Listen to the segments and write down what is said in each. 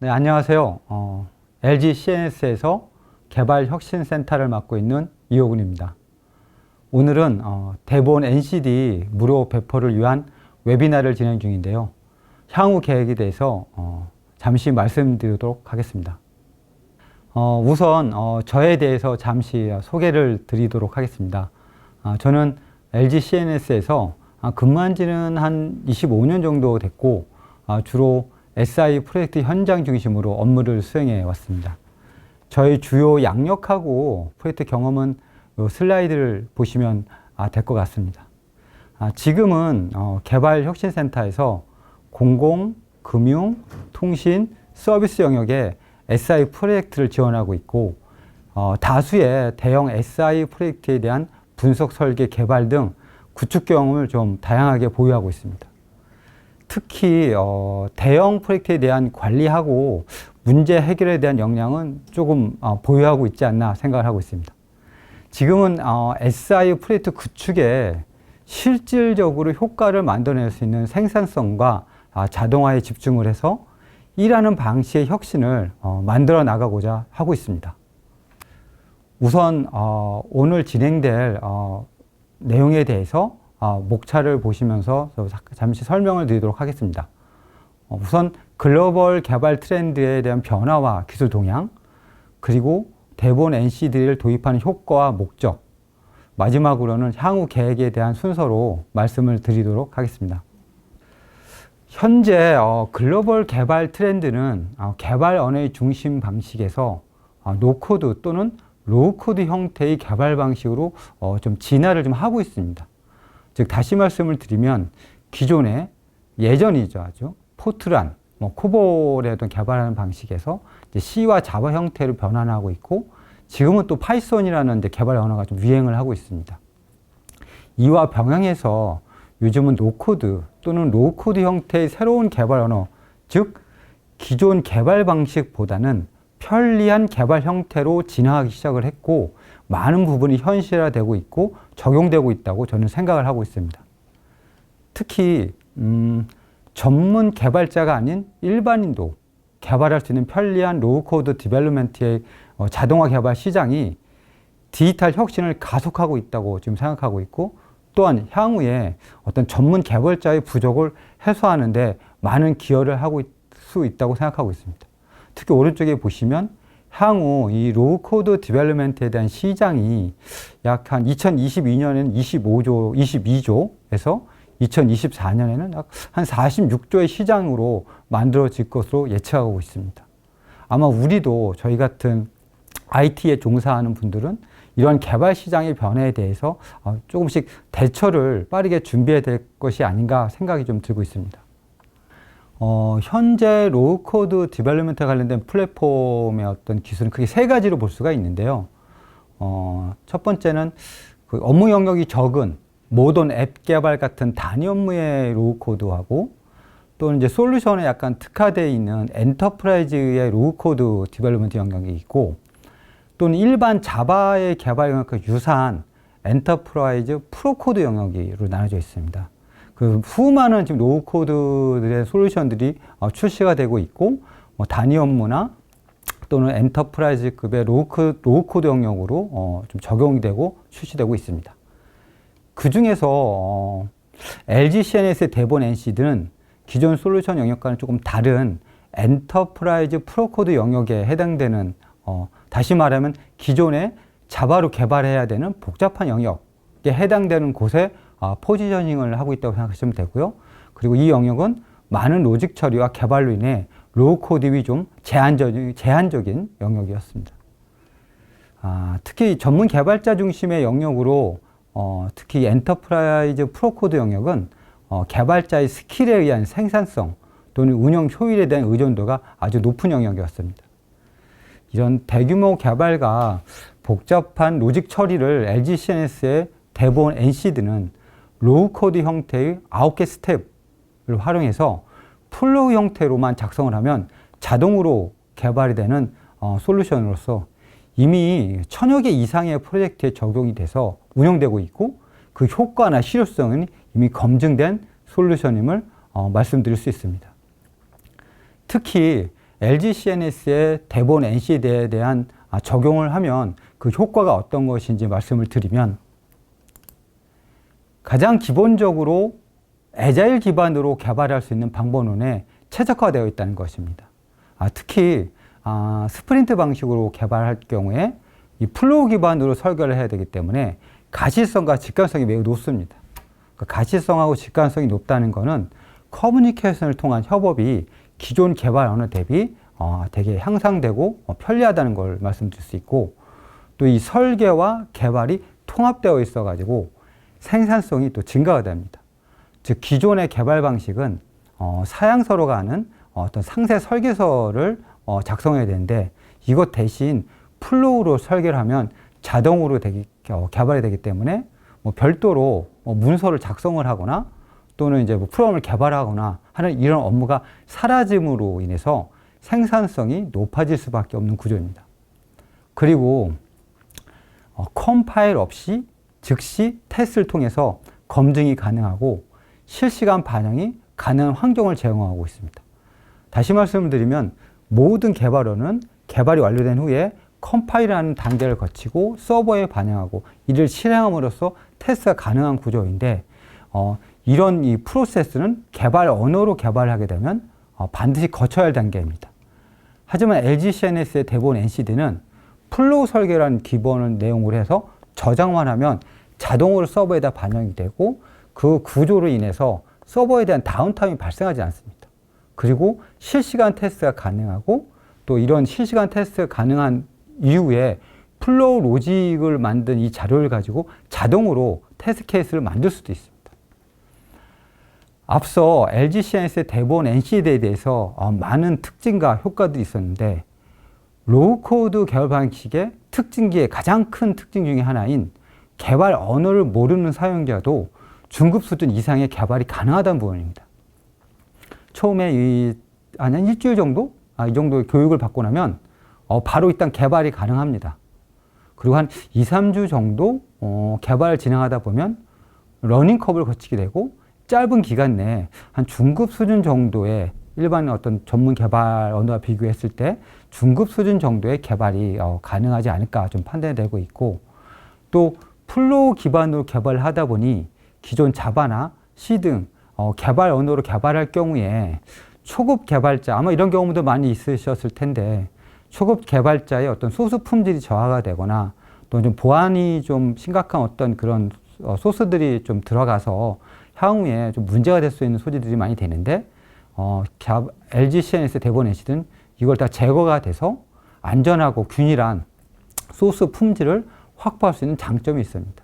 네, 안녕하세요. LG CNS에서 개발혁신센터를 맡고 있는 이호근입니다. 오늘은 대본 NCD 무료 배포를 위한 웨비나를 진행 중인데요. 향후 계획에 대해서 잠시 말씀드리도록 하겠습니다. 우선 저에 대해서 잠시 소개를 드리도록 하겠습니다. 저는 LG CNS에서 근무한 지는 한 25년 정도 됐고, 주로 SI 프로젝트 현장 중심으로 업무를 수행해 왔습니다. 저희 주요 양력하고 프로젝트 경험은 이 슬라이드를 보시면 될 것 같습니다. 지금은 개발혁신센터에서 공공, 금융, 통신, 서비스 영역에 SI 프로젝트를 지원하고 있고, 다수의 대형 SI 프로젝트에 대한 분석, 설계, 개발 등 구축 경험을 좀 다양하게 보유하고 있습니다. 특히 대형 프로젝트에 대한 관리하고 문제 해결에 대한 역량은 조금 보유하고 있지 않나 생각을 하고 있습니다. 지금은 SI 프로젝트 구축에 실질적으로 효과를 만들어낼 수 있는 생산성과 자동화에 집중을 해서 일하는 방식의 혁신을 만들어 나가고자 하고 있습니다. 우선 오늘 진행될 내용에 대해서 목차를 보시면서 잠시 설명을 드리도록 하겠습니다. 우선 글로벌 개발 트렌드에 대한 변화와 기술 동향, 그리고 대본 NCD를 도입하는 효과와 목적, 마지막으로는 향후 계획에 대한 순서로 말씀을 드리도록 하겠습니다. 현재 글로벌 개발 트렌드는 개발 언어의 중심 방식에서 노코드 또는 로우코드 형태의 개발 방식으로 좀 진화를 좀 하고 있습니다. 즉, 다시 말씀을 드리면 기존의 예전이죠. 아주 포트란, 코볼의 어떤 개발하는 방식에서 이제 C와 자바 형태로 변환하고 있고, 지금은 또 파이썬이라는 이제 개발 언어가 좀 유행을 하고 있습니다. 이와 병행해서 요즘은 노코드 또는 로우코드 형태의 새로운 개발 언어, 즉 기존 개발 방식보다는 편리한 개발 형태로 진화하기 시작을 했고, 많은 부분이 현실화되고 있고 적용되고 있다고 저는 생각을 하고 있습니다. 특히 전문 개발자가 아닌 일반인도 개발할 수 있는 편리한 로우코드 디벨롭먼트의 자동화 개발 시장이 디지털 혁신을 가속하고 있다고 지금 생각하고 있고, 또한 향후에 어떤 전문 개발자의 부족을 해소하는 데 많은 기여를 하고 수 있다고 생각하고 있습니다. 특히 오른쪽에 보시면 향후 이 로우코드 디벨롭먼트에 대한 시장이 약 한 2022년에는 22조에서 2024년에는 약 한 46조의 시장으로 만들어질 것으로 예측하고 있습니다. 아마 우리도 저희 같은 IT에 종사하는 분들은 이런 개발 시장의 변화에 대해서 조금씩 대처를 빠르게 준비해야 될 것이 아닌가 생각이 좀 들고 있습니다. 현재 로우코드 디벨롭먼트에 관련된 플랫폼의 어떤 기술은 크게 세 가지로 볼 수가 있는데요. 첫 번째는 그 업무 영역이 적은 모던 앱 개발 같은 단위 업무의 로우코드하고, 또는 이제 솔루션에 약간 특화되어 있는 엔터프라이즈의 로우코드 디벨롭먼트 영역이 있고, 또는 일반 자바의 개발 영역과 유사한 엔터프라이즈 프로코드 영역으로 나눠져 있습니다. 그 수많은 지금 로우코드들의 솔루션들이 출시가 되고 있고, 단위 업무나 또는 엔터프라이즈급의 로우코드 영역으로 좀 적용이 되고 출시되고 있습니다. 그 중에서 LG CNS의 대본 NCD는 기존 솔루션 영역과는 조금 다른 엔터프라이즈 프로코드 영역에 해당되는, 다시 말하면 기존의 자바로 개발해야 되는 복잡한 영역에 해당되는 곳에 포지셔닝을 하고 있다고 생각하시면 되고요. 그리고 이 영역은 많은 로직 처리와 개발로 인해 로우코드이 좀 제한적인 영역이었습니다. 특히 전문 개발자 중심의 영역으로 특히 엔터프라이즈 프로코드 영역은 개발자의 스킬에 의한 생산성 또는 운영 효율에 대한 의존도가 아주 높은 영역이었습니다. 이런 대규모 개발과 복잡한 로직 처리를 LG CNS의 대본 NCD는 로우코드 형태의 9개 스텝을 활용해서 플로우 형태로만 작성을 하면 자동으로 개발이 되는 솔루션으로서 이미 1000여 개 이상의 프로젝트에 적용이 돼서 운영되고 있고, 그 효과나 실효성은 이미 검증된 솔루션임을 말씀드릴 수 있습니다. 특히 LG CNS의 대본 NCD에 대한 적용을 하면 그 효과가 어떤 것인지 말씀을 드리면, 가장 기본적으로 애자일 기반으로 개발할 수 있는 방법론에 최적화되어 있다는 것입니다. 특히 스프린트 방식으로 개발할 경우에 이 플로우 기반으로 설계를 해야 되기 때문에 가시성과 직관성이 매우 높습니다. 가시성하고 직관성이 높다는 것은 커뮤니케이션을 통한 협업이 기존 개발 언어 대비 되게 향상되고 편리하다는 걸 말씀드릴 수 있고, 또 이 설계와 개발이 통합되어 있어 가지고 생산성이 또 증가가 됩니다. 즉 기존의 개발 방식은 사양서로 가는 어떤 상세 설계서를 작성해야 되는데, 이것 대신 플로우로 설계를 하면 자동으로 개발이 되기 때문에 별도로 문서를 작성을 하거나 또는 이제 프로그램을 개발하거나 하는 이런 업무가 사라짐으로 인해서 생산성이 높아질 수밖에 없는 구조입니다. 그리고 컴파일 없이 즉시 테스트를 통해서 검증이 가능하고 실시간 반영이 가능한 환경을 제공하고 있습니다. 다시 말씀을 드리면 모든 개발원은 개발이 완료된 후에 컴파일하는 단계를 거치고 서버에 반영하고 이를 실행함으로써 테스트가 가능한 구조인데, 이런 이 프로세스는 개발 언어로 개발을 하게 되면 반드시 거쳐야 할 단계입니다. 하지만 LG CNS의 대본 NCD는 플로우 설계라는 기본 내용으로 해서 저장만 하면 자동으로 서버에다 반영이 되고, 그 구조로 인해서 서버에 대한 다운타임이 발생하지 않습니다. 그리고 실시간 테스트가 가능하고, 또 이런 실시간 테스트가 가능한 이후에 플로우 로직을 만든 이 자료를 가지고 자동으로 테스트 케이스를 만들 수도 있습니다. 앞서 LG CNS의 대본 NCD에 대해서 많은 특징과 효과들이 있었는데, 로우 코드 개발 방식의 특징기의 가장 큰 특징 중에 하나인 개발 언어를 모르는 사용자도 중급 수준 이상의 개발이 가능하다는 부분입니다. 처음에 한 일주일 정도? 이 정도 교육을 받고 나면 바로 일단 개발이 가능합니다. 그리고 한 2, 3주 정도 개발을 진행하다 보면 러닝 커브를 거치게 되고, 짧은 기간 내에 한 중급 수준 정도의 일반 어떤 전문 개발 언어와 비교했을 때 중급 수준 정도의 개발이 가능하지 않을까 좀 판단이 되고 있고, 또 플로우 기반으로 개발을 하다 보니 기존 자바나 C 등 개발 언어로 개발할 경우에 초급 개발자, 아마 이런 경우도 많이 있으셨을 텐데, 초급 개발자의 어떤 소스 품질이 저하가 되거나 또 좀 보안이 좀 심각한 어떤 그런 소스들이 좀 들어가서 향후에 좀 문제가 될 수 있는 소지들이 많이 되는데, LG CNS 대본 NCD는 이걸 다 제거가 돼서 안전하고 균일한 소스 품질을 확보할 수 있는 장점이 있습니다.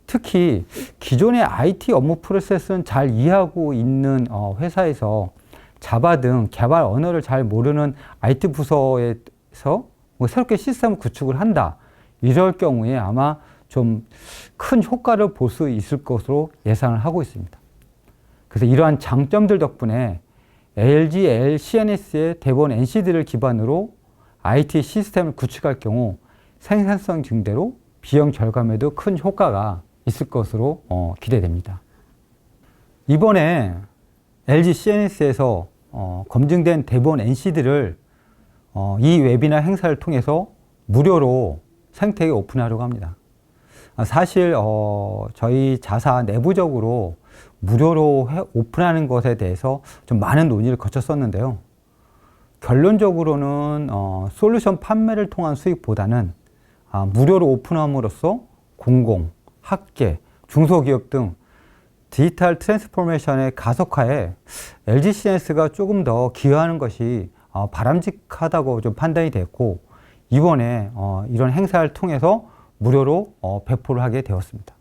특히 기존의 IT 업무 프로세스는 잘 이해하고 있는 회사에서 자바 등 개발 언어를 잘 모르는 IT 부서에서 새롭게 시스템을 구축을 한다. 이럴 경우에 아마 좀 큰 효과를 볼 수 있을 것으로 예상을 하고 있습니다. 그래서 이러한 장점들 덕분에 LG CNS의 대본 NCD를 기반으로 IT 시스템을 구축할 경우 생산성 증대로 비용 절감에도 큰 효과가 있을 것으로 기대됩니다. 이번에 LG CNS에서 검증된 대본 NCD를 이 웨비나 행사를 통해서 무료로 생태계에 오픈하려고 합니다. 사실 저희 자사 내부적으로 무료로 오픈하는 것에 대해서 좀 많은 논의를 거쳤었는데요. 결론적으로는 솔루션 판매를 통한 수익보다는 무료로 오픈함으로써 공공, 학계, 중소기업 등 디지털 트랜스포메이션의 가속화에 LG CNS가 조금 더 기여하는 것이 바람직하다고 좀 판단이 됐고, 이번에 이런 행사를 통해서 무료로 배포를 하게 되었습니다.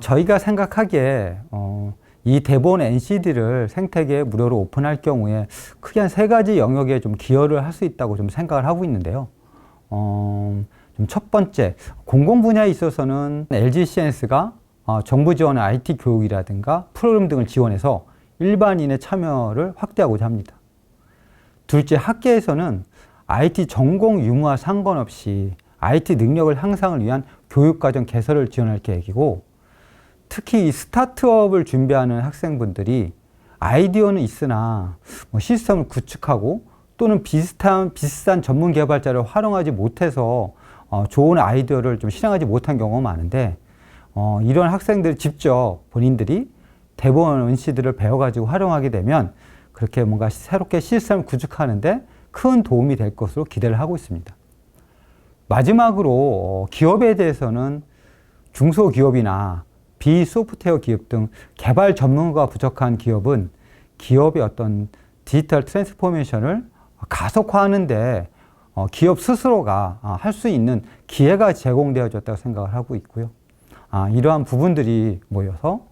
저희가 생각하기에 이 대본 NCD를 생태계에 무료로 오픈할 경우에 크게 한 3가지 영역에 좀 기여를 할 수 있다고 좀 생각을 하고 있는데요. 첫 번째, 공공 분야에 있어서는 LG CNS가 정부 지원의 IT 교육이라든가 프로그램 등을 지원해서 일반인의 참여를 확대하고자 합니다. 둘째, 학계에서는 IT 전공 유무와 상관없이 IT 능력을 향상을 위한 교육과정 개설을 지원할 계획이고, 특히 이 스타트업을 준비하는 학생분들이 아이디어는 있으나 뭐 시스템을 구축하고 또는 비슷한 전문 개발자를 활용하지 못해서 좋은 아이디어를 좀 실행하지 못한 경우가 많은데, 이런 학생들이 직접 본인들이 대본 NC들을 배워가지고 활용하게 되면 그렇게 뭔가 새롭게 시스템을 구축하는데 큰 도움이 될 것으로 기대를 하고 있습니다. 마지막으로 기업에 대해서는 중소기업이나 비소프트웨어 기업 등 개발 전문가가 부족한 기업은 기업의 어떤 디지털 트랜스포메이션을 가속화하는데 기업 스스로가 할 수 있는 기회가 제공되어졌다고 생각을 하고 있고요. 이러한 부분들이 모여서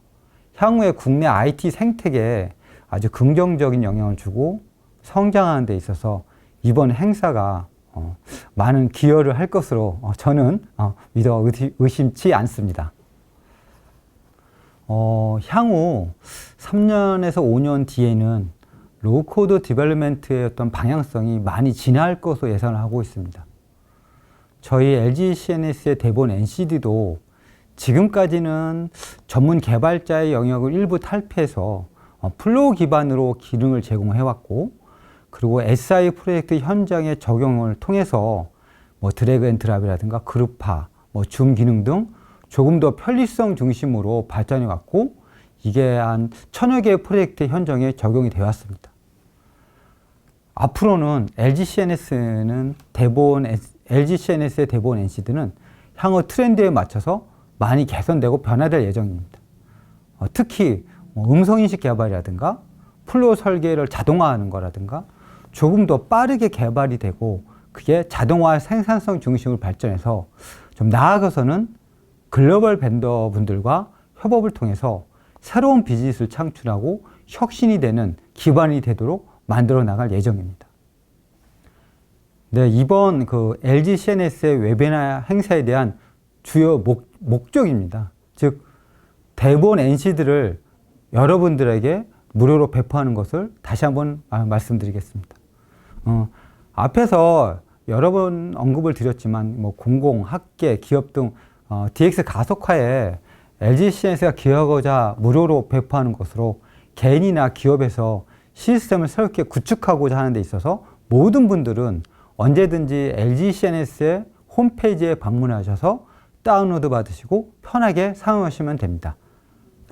향후에 국내 IT 생태계에 아주 긍정적인 영향을 주고 성장하는 데 있어서 이번 행사가 많은 기여를 할 것으로 저는 믿어 의심치 않습니다. 향후 3년에서 5년 뒤에는 로우코드 디벨롭먼트의 어떤 방향성이 많이 진화할 것으로 예상을 하고 있습니다. 저희 LG CNS의 대본 NCD도 지금까지는 전문 개발자의 영역을 일부 탈피해서 플로우 기반으로 기능을 제공해왔고, 그리고 SI 프로젝트 현장의 적용을 통해서 뭐 드래그 앤 드랍이라든가 그룹화, 뭐 줌 기능 등 조금 더 편리성 중심으로 발전해 왔고, 이게 한 1000여 개의 프로젝트 현장에 적용이 되어 왔습니다. 앞으로는 LG CNS의 대본 NCD는 향후 트렌드에 맞춰서 많이 개선되고 변화될 예정입니다. 특히 음성인식 개발이라든가 플로우 설계를 자동화하는 거라든가 조금 더 빠르게 개발이 되고, 그게 자동화 생산성 중심으로 발전해서 좀 나아가서는 글로벌 벤더분들과 협업을 통해서 새로운 비즈니스를 창출하고 혁신이 되는 기반이 되도록 만들어 나갈 예정입니다. 네, 이번 LG CNS의 웨비나 행사에 대한 주요 목적입니다. 즉, 대본 NC들을 여러분들에게 무료로 배포하는 것을 다시 한번 말씀드리겠습니다. 앞에서 여러 번 언급을 드렸지만 공공, 학계, 기업 등 DX 가속화에 LG CNS가 기여하고자 무료로 배포하는 것으로 개인이나 기업에서 시스템을 새롭게 구축하고자 하는 데 있어서 모든 분들은 언제든지 LG CNS의 홈페이지에 방문하셔서 다운로드 받으시고 편하게 사용하시면 됩니다.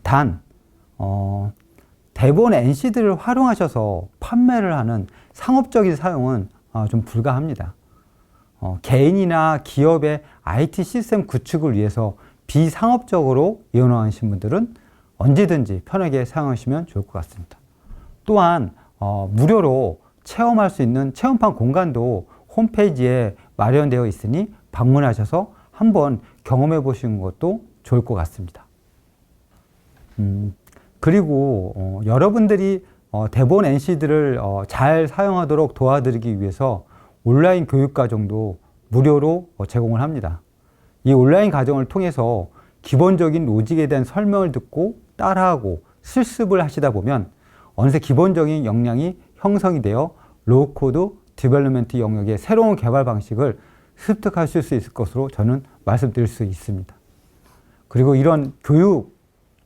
단, 대본 NC들을 활용하셔서 판매를 하는 상업적인 사용은 좀 불가합니다. 개인이나 기업의 IT 시스템 구축을 위해서 비상업적으로 이용하시는 분들은 언제든지 편하게 사용하시면 좋을 것 같습니다. 또한 무료로 체험할 수 있는 체험판 공간도 홈페이지에 마련되어 있으니 방문하셔서 한번 경험해 보시는 것도 좋을 것 같습니다. 그리고 여러분들이 대본 NC들을 잘 사용하도록 도와드리기 위해서 온라인 교육과정도 무료로 제공을 합니다. 이 온라인 과정을 통해서 기본적인 로직에 대한 설명을 듣고 따라하고 실습을 하시다 보면 어느새 기본적인 역량이 형성이 되어 로우코드 디벨롭먼트 영역의 새로운 개발 방식을 습득하실 수 있을 것으로 저는 말씀드릴 수 있습니다. 그리고 이런 교육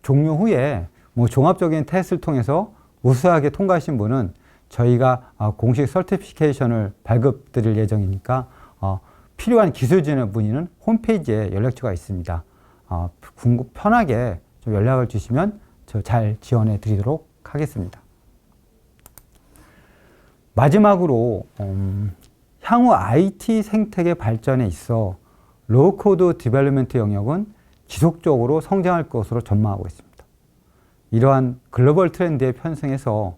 종료 후에 종합적인 테스트를 통해서 우수하게 통과하신 분은 저희가 공식 서티피케이션을 발급드릴 예정이니까 필요한 기술진의 문의는 홈페이지에 연락처가 있습니다. 편하게 좀 연락을 주시면 저 잘 지원해 드리도록 하겠습니다. 마지막으로 향후 IT 생태계 발전에 있어 로우코드 디벨롭먼트 영역은 지속적으로 성장할 것으로 전망하고 있습니다. 이러한 글로벌 트렌드에 편승해서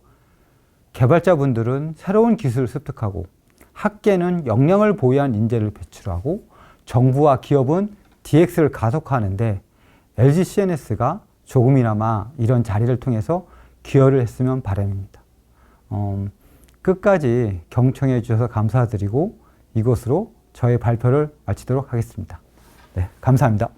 개발자분들은 새로운 기술을 습득하고, 학계는 역량을 보유한 인재를 배출하고, 정부와 기업은 DX를 가속화하는데 LG CNS가 조금이나마 이런 자리를 통해서 기여를 했으면 바람입니다. 끝까지 경청해 주셔서 감사드리고 이것으로 저의 발표를 마치도록 하겠습니다. 네, 감사합니다.